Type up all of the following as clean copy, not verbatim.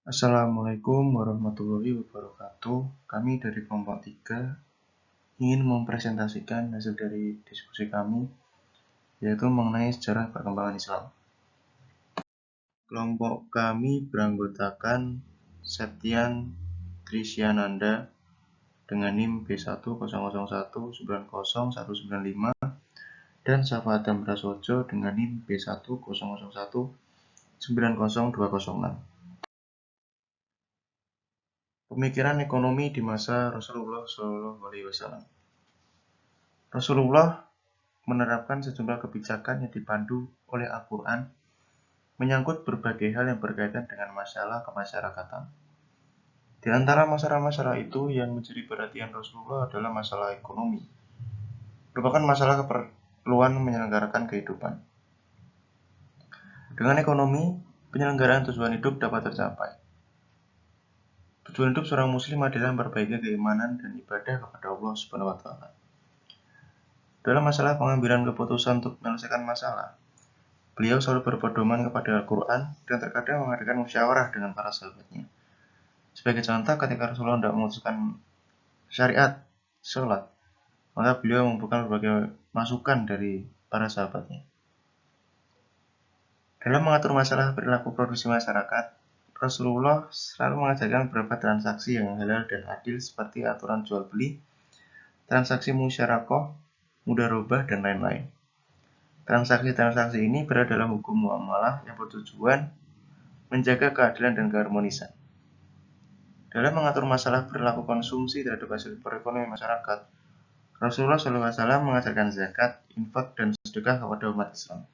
Assalamualaikum warahmatullahi wabarakatuh. Kami dari kelompok 3 ingin mempresentasikan hasil dari diskusi kami, yaitu mengenai sejarah perkembangan Islam. Kelompok kami beranggotakan Septian Trisyananda dengan NIM B100190195 dan Safadam Prasojo dengan NIM B100190206. Pemikiran ekonomi di masa Rasulullah SAW. Rasulullah menerapkan sejumlah kebijakan yang dipandu oleh Al-Quran menyangkut berbagai hal yang berkaitan dengan masalah kemasyarakatan. Di antara masalah-masalah itu yang menjadi perhatian Rasulullah adalah masalah ekonomi, merupakan masalah keperluan menyelenggarakan kehidupan. Dengan ekonomi, penyelenggaraan tujuan hidup dapat tercapai. Tujuan hidup seorang muslim adalah memperbaiki keimanan dan ibadah kepada Allah SWT. Dalam masalah pengambilan keputusan untuk menyelesaikan masalah, beliau selalu berpedoman kepada Al-Quran dan terkadang mengadakan musyawarah dengan para sahabatnya. Sebagai contoh, ketika Rasulullah tidak memutuskan syariat sholat, maka beliau membuka berbagai masukan dari para sahabatnya. Dalam mengatur masalah perilaku produksi masyarakat, Rasulullah selalu mengajarkan beberapa transaksi yang halal dan adil seperti aturan jual beli, transaksi musyarakah, mudharabah, dan lain-lain. Transaksi-transaksi ini berada dalam hukum muamalah yang bertujuan menjaga keadilan dan keharmonisan. Dalam mengatur masalah perilaku konsumsi terhadap hasil perekonomian masyarakat, Rasulullah SAW mengajarkan zakat, infak, dan sedekah kepada umat Islam.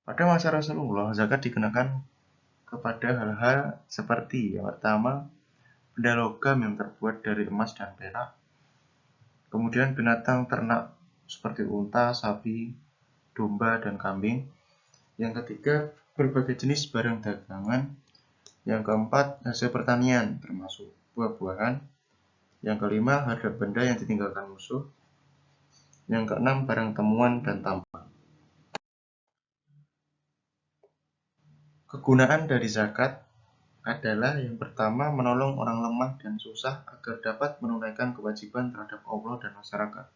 Pada masa Rasulullah, zakat dikenakan kepada hal-hal seperti yang pertama, benda logam yang terbuat dari emas dan perak, kemudian binatang ternak seperti unta, sapi, domba, dan kambing. Yang ketiga, berbagai jenis barang dagangan. Yang keempat, hasil pertanian termasuk buah-buahan. Yang kelima, harga benda yang ditinggalkan musuh. Yang keenam, barang temuan dan tambang. Kegunaan dari zakat adalah yang pertama, menolong orang lemah dan susah agar dapat menunaikan kewajiban terhadap Allah dan masyarakat.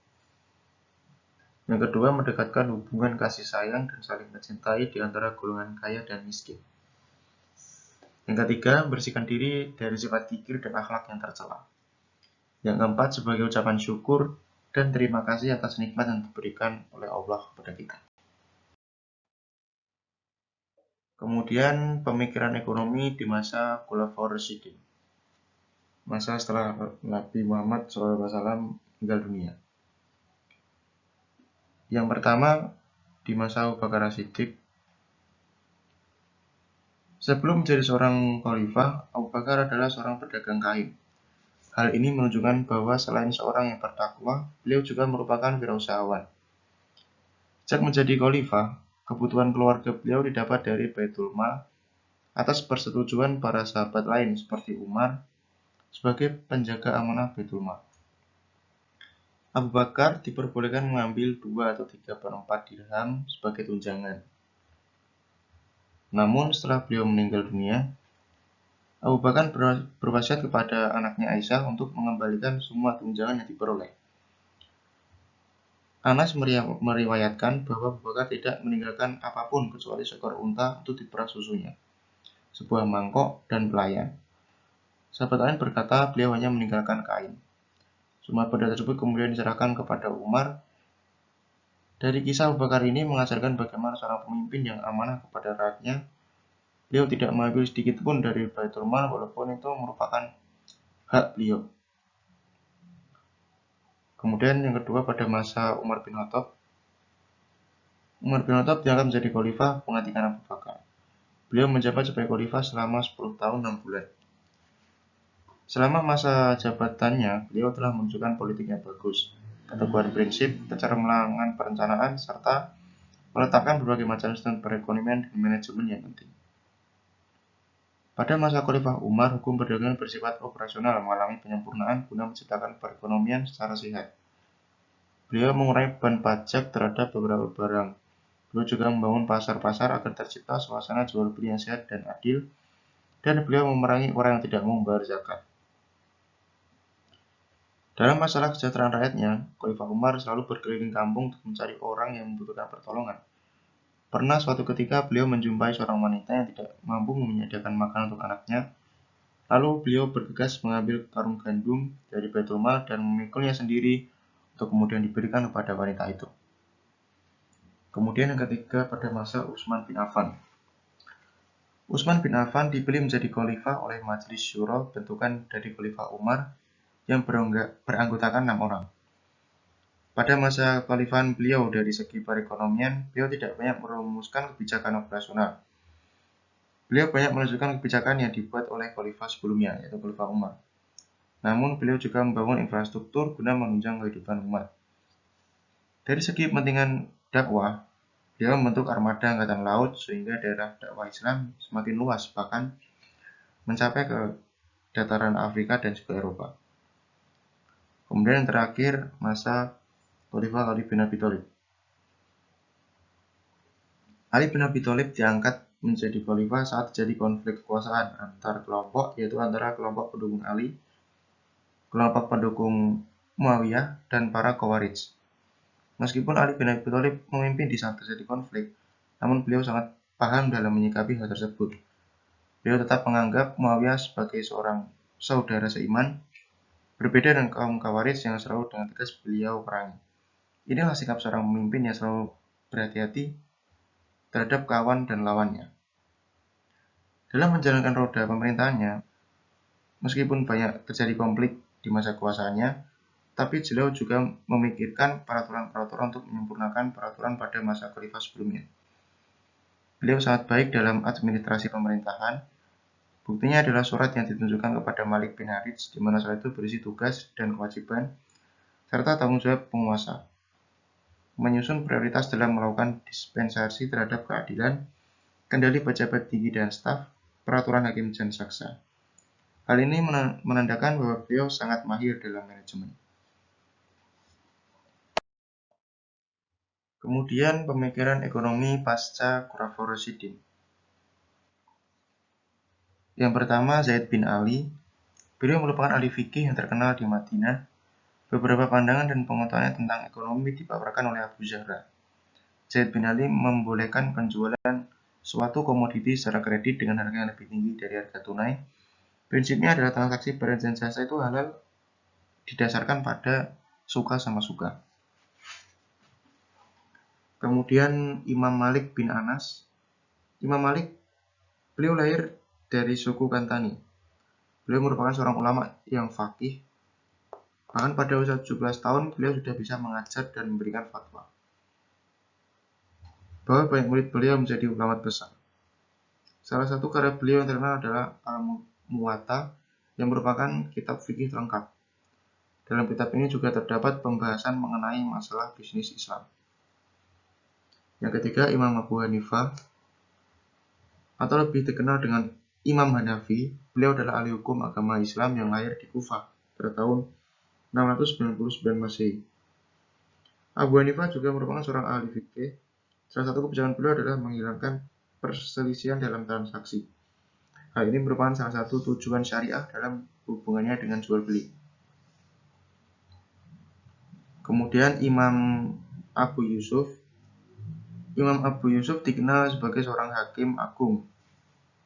Yang kedua, mendekatkan hubungan kasih sayang dan saling mencintai di antara golongan kaya dan miskin. Yang ketiga, bersihkan diri dari sifat kikir dan akhlak yang tercela. Yang keempat, sebagai ucapan syukur dan terima kasih atas nikmat yang diberikan oleh Allah kepada kita. Kemudian, pemikiran ekonomi di masa Khulafaur Rasyidin, masa setelah Nabi Muhammad SAW meninggal dunia. Yang pertama, di masa Abu Bakar As-Siddiq. Sebelum menjadi seorang khalifah, Abu Bakar adalah seorang pedagang kain. Hal ini menunjukkan bahwa selain seorang yang bertakwa, beliau juga merupakan wirausahawan. Sejak menjadi khalifah, kebutuhan keluarga beliau didapat dari Baitul Mal atas persetujuan para sahabat lain seperti Umar sebagai penjaga amanah Baitul Mal. Abu Bakar diperbolehkan mengambil 2 atau 3/4 dirham sebagai tunjangan. Namun setelah beliau meninggal dunia, Abu Bakar berwasiat kepada anaknya Aisyah untuk mengembalikan semua tunjangan yang diperoleh. Anas meriwayatkan bahwa Abu Bakar tidak meninggalkan apapun kecuali seekor unta untuk diperah susunya, sebuah mangkok, dan pelayan. Sahabat lain berkata beliau hanya meninggalkan kain. Semua benda tersebut kemudian diserahkan kepada Umar. Dari kisah Abu Bakar ini mengajarkan bagaimana seorang pemimpin yang amanah kepada rakyatnya. Beliau tidak mengambil sedikit pun dari Baitul Mal walaupun itu merupakan hak beliau. Kemudian yang kedua, pada masa Umar bin Khattab. Umar bin Khattab diangkat menjadi khalifah penggantikan Abu Bakar. Beliau menjabat sebagai khalifah selama 10 tahun 6 bulan. Selama masa jabatannya, beliau telah menunjukkan politik yang bagus, keteguhan prinsip, kecermelangan perencanaan, serta meletakkan berbagai macam sistem perekonomian dan manajemen yang penting. Pada masa Khalifah Umar, hukum perdagangan bersifat operasional mengalami penyempurnaan guna menciptakan perekonomian secara sehat. Beliau mengurangi beban pajak terhadap beberapa barang, Beliau juga membangun pasar-pasar agar tercipta suasana jual beli yang sehat dan adil, dan beliau memerangi orang yang tidak mau membayar zakat. Dalam masalah kesejahteraan rakyatnya, Khalifah Umar selalu berkeliling kampung untuk mencari orang yang membutuhkan pertolongan. Pernah suatu ketika beliau menjumpai seorang wanita yang tidak mampu menyediakan makanan untuk anaknya. Lalu beliau bergegas mengambil karung gandum dari Baitul Mal dan memikulnya sendiri untuk kemudian diberikan kepada wanita itu. Kemudian yang ketiga pada masa Utsman bin Affan. Utsman bin Affan dipilih menjadi khalifah oleh Majelis Syuro bentukan dari Khalifah Umar yang beranggotakan 6 orang. Pada masa kekhalifahan beliau dari segi perekonomian, beliau tidak banyak merumuskan kebijakan operasional. Beliau banyak menunjukkan kebijakan yang dibuat oleh khalifah sebelumnya, yaitu Khalifah Umar. Namun beliau juga membangun infrastruktur guna menunjang kehidupan umat. Dari segi kepentingan dakwah, beliau membentuk armada angkatan laut sehingga daerah dakwah Islam semakin luas, bahkan mencapai ke dataran Afrika dan juga Eropa. Kemudian yang terakhir, masa Khalifah Ali bin Abi Thalib. Ali bin Abi Thalib diangkat menjadi khalifah saat terjadi konflik kekuasaan antar kelompok, yaitu antara kelompok pendukung Ali, kelompok pendukung Muawiyah, dan para Khawarij. Meskipun Ali bin Abi Thalib memimpin di saat terjadi konflik, namun beliau sangat paham dalam menyikapi hal tersebut. Beliau tetap menganggap Muawiyah sebagai seorang saudara seiman, berbeda dengan kaum Khawarij yang selalu dengan tegas beliau perangi. Inilah sikap seorang pemimpin yang selalu berhati-hati terhadap kawan dan lawannya. Dalam menjalankan roda pemerintahannya, meskipun banyak terjadi konflik di masa kekuasaannya, tapi beliau juga memikirkan peraturan-peraturan untuk menyempurnakan peraturan pada masa khalifah sebelumnya. Beliau sangat baik dalam administrasi pemerintahan. Buktinya adalah surat yang ditunjukkan kepada Malik bin Harits, di mana surat itu berisi tugas dan kewajiban, serta tanggung jawab penguasa. Menyusun prioritas dalam melakukan dispensasi terhadap keadilan, kendali pejabat tinggi dan staf, peraturan hakim dan jaksa. Hal ini menandakan bahwa beliau sangat mahir dalam manajemen. Kemudian pemikiran ekonomi pasca Khulafaur Rasyidin. Yang pertama, Zaid bin Ali. Beliau merupakan ahli fikih yang terkenal di Madinah. Beberapa pandangan dan pengetahuannya tentang ekonomi dipaparkan oleh Abu Zahra. Zaid bin Ali membolehkan penjualan suatu komoditi secara kredit dengan harga yang lebih tinggi dari harga tunai. Prinsipnya adalah transaksi barang dan jasa itu halal didasarkan pada suka sama suka. Kemudian Imam Malik bin Anas. Imam Malik, beliau lahir dari suku Kantani. Beliau merupakan seorang ulama yang faqih. Bahkan pada usia 17 tahun, beliau sudah bisa mengajar dan memberikan fatwa. Bahwa banyak murid beliau menjadi ulama besar. Salah satu karya beliau yang terkenal adalah Al-Muwatta, yang merupakan kitab fikih lengkap. Dalam kitab ini juga terdapat pembahasan mengenai masalah bisnis Islam. Yang ketiga, Imam Abu Hanifah, atau lebih dikenal dengan Imam Hanafi. Beliau adalah ahli hukum agama Islam yang lahir di Kufah pada tahun 699 Masehi. Abu Hanifah juga merupakan seorang ahli fikih. Salah satu kebijakan beliau adalah menghilangkan perselisihan dalam transaksi. Hal ini merupakan salah satu tujuan syariah dalam hubungannya dengan jual beli. Kemudian Imam Abu Yusuf. Imam Abu Yusuf dikenal sebagai seorang hakim agung.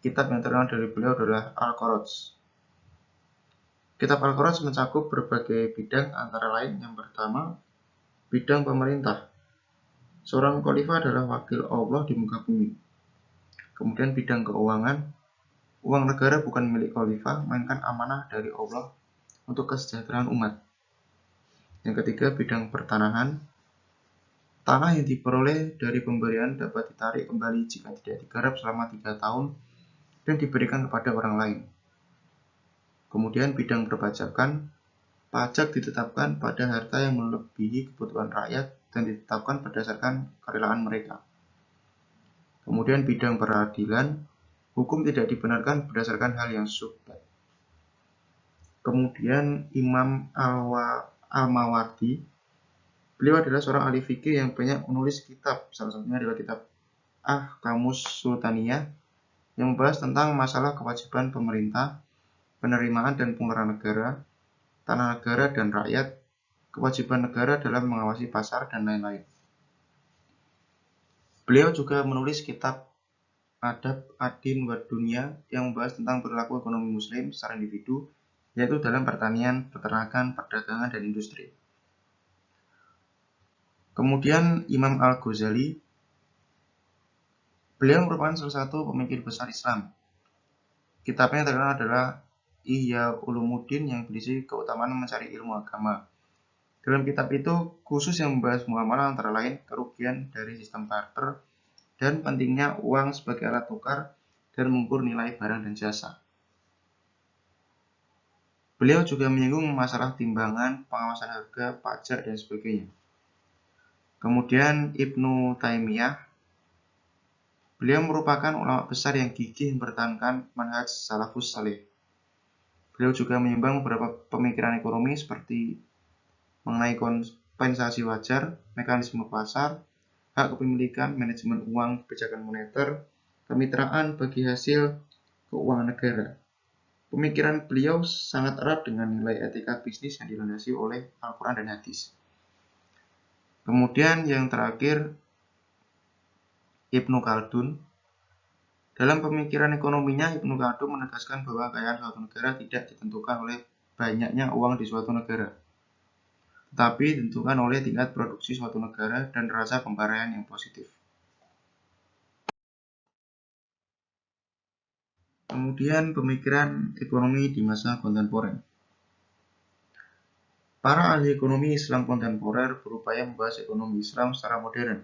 Kitab yang terkenal dari beliau adalah Al-Qur'an. Kitab Al-Qur'an mencakup berbagai bidang, antara lain yang pertama, bidang pemerintah. Seorang khalifah adalah wakil Allah di muka bumi. Kemudian bidang keuangan. Uang negara bukan milik khalifah, melainkan amanah dari Allah untuk kesejahteraan umat. Yang ketiga, bidang pertanahan. Tanah yang diperoleh dari pemberian dapat ditarik kembali jika tidak digarap selama 3 tahun dan diberikan kepada orang lain. Kemudian bidang perpajakan. Pajak ditetapkan pada harta yang melebihi kebutuhan rakyat dan ditetapkan berdasarkan kerelaan mereka. Kemudian bidang peradilan. Hukum tidak dibenarkan berdasarkan hal yang syubhat. Kemudian Imam Al-Mawardi. Beliau adalah seorang ahli fikih yang banyak menulis kitab, salah satunya adalah kitab Kamus Sultaniyah yang membahas tentang masalah kewajiban pemerintah, penerimaan dan pengeluaran negara, tanah negara dan rakyat, kewajiban negara dalam mengawasi pasar, dan lain-lain. Beliau juga menulis kitab Adab Ad-Din wa Dunya yang membahas tentang perilaku ekonomi muslim secara individu, yaitu dalam pertanian, peternakan, perdagangan, dan industri. Kemudian Imam Al-Ghazali, beliau merupakan salah satu pemikir besar Islam. Kitabnya yang terkenal adalah Ihya Ulumuddin yang berisi keutamaan mencari ilmu agama. Dalam kitab itu khusus yang membahas muamalah antara lain kerugian dari sistem barter dan pentingnya uang sebagai alat tukar dan mengukur nilai barang dan jasa. Beliau juga menyinggung masalah timbangan, pengawasan harga, pajak, dan sebagainya. Kemudian Ibnu Taimiyah, beliau merupakan ulama besar yang gigih mempertahankan manhaj salafus saleh. Beliau juga menyumbang beberapa pemikiran ekonomi seperti mengenai kompensasi wajar, mekanisme pasar, hak kepemilikan, manajemen uang, kebijakan moneter, kemitraan bagi hasil keuangan negara. Pemikiran beliau sangat erat dengan nilai etika bisnis yang dilandasi oleh Al-Quran dan hadis. Kemudian yang terakhir, Ibnu Khaldun. Dalam pemikiran ekonominya, Ibnu Khaldun menegaskan bahwa kekayaan suatu negara tidak ditentukan oleh banyaknya uang di suatu negara, tetapi ditentukan oleh tingkat produksi suatu negara dan rasa pemberdayaan yang positif. Kemudian pemikiran ekonomi di masa kontemporer. Para ahli ekonomi Islam kontemporer berupaya membahas ekonomi Islam secara modern,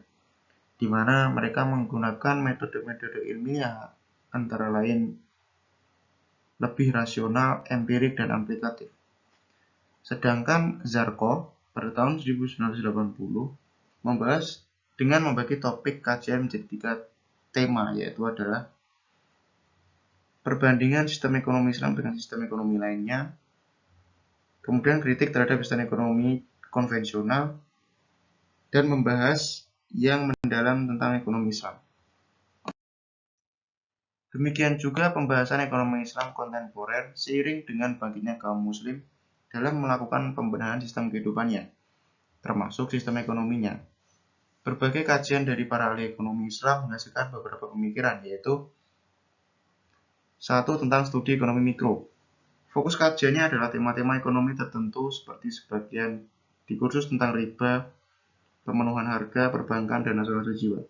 di mana mereka menggunakan metode-metode ilmiah antara lain lebih rasional, empirik, dan aplikatif. Sedangkan Zarko pada tahun 1980 membahas dengan membagi topik kajian menjadi 3 tema, yaitu adalah perbandingan sistem ekonomi Islam dengan sistem ekonomi lainnya, kemudian kritik terhadap sistem ekonomi konvensional, dan membahas yang mendalam tentang ekonomi Islam. Demikian juga pembahasan ekonomi Islam kontemporer seiring dengan bangkitnya kaum muslim dalam melakukan pembenahan sistem kehidupannya, termasuk sistem ekonominya. Berbagai kajian dari para ahli ekonomi Islam menghasilkan beberapa pemikiran, yaitu 1. Tentang studi ekonomi mikro. Fokus kajiannya adalah tema-tema ekonomi tertentu seperti sebagian di kursus tentang riba, pemenuhan harga, perbankan, dan asuransi jiwa.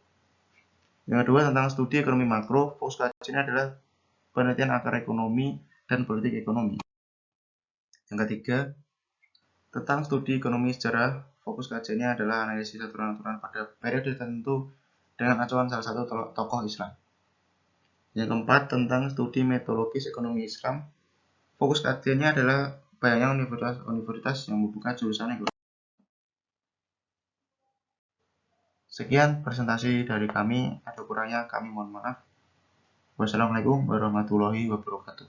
Yang kedua, tentang studi ekonomi makro. Fokus kajiannya adalah penelitian akar ekonomi dan politik ekonomi. Yang ketiga, tentang studi ekonomi sejarah. Fokus kajiannya adalah analisis aturan-aturan pada periode tertentu dengan acuan salah satu tokoh Islam. Yang keempat, tentang studi metodologis ekonomi Islam. Fokus kajiannya adalah banyaknya universitas yang membuka jurusan ekonomi. Sekian presentasi dari kami, ada kurangnya kami mohon maaf. Wassalamualaikum warahmatullahi wabarakatuh.